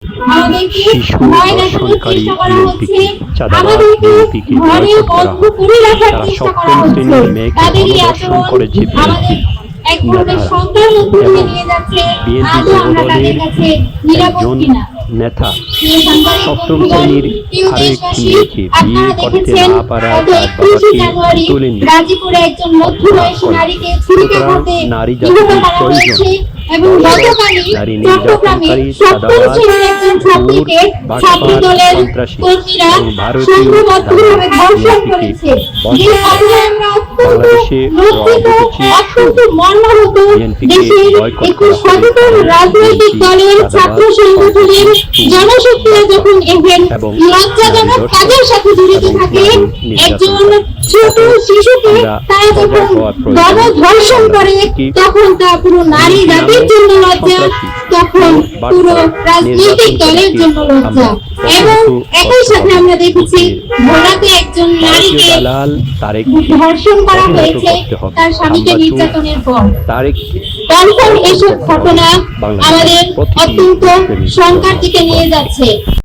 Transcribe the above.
শিশু ধর্ষণকারী বিএনপিকে চাঁদাবাজ বিএনপিকে বয়কট করা হয়। তারা সপ্তম শ্রেণীর মেয়েকে গণধর্ষণ করেছে বিএনপি এবং বিএনপি যুবদলের একজন নেতা সপ্তম শ্রেণীর আরো একটি মেয়েকে বিয়ে করতে না পারায় তার বাবাকে তুলে নিয়ে সুতরাং নারী জাতির প্রয়োজন নারী নির্যাতনকারী চাঁদাবাজ সন্ত্রাসী এবং ভারতীয় বিএনপিকে বাংলাদেশে বিএনপিকে বয়কট করা রাজনৈতিক দলের ছাত্র সংগঠনের জনশক্তিরা যখন এবং লজ্জাজনক কাজের সাথে জড়িত থাকে, একজন ছোট শিশুকে তারা যখন গণধর্ষণ করে, তখন তা পুরো নারী জাতির জন্য লজ্জা, তখন পুরো রাজনৈতিক দলের জন্য লজ্জা। এবং একই সাথে আমরা দেখেছি ভোলাতে একজন নারীকে ধর্ষণ করা হয়েছে তার স্বামীকে নির্যাতনের পর। তখন এসব ঘটনা আমাদের অত্যন্ত শঙ্কার দিকে নিয়ে যাচ্ছে।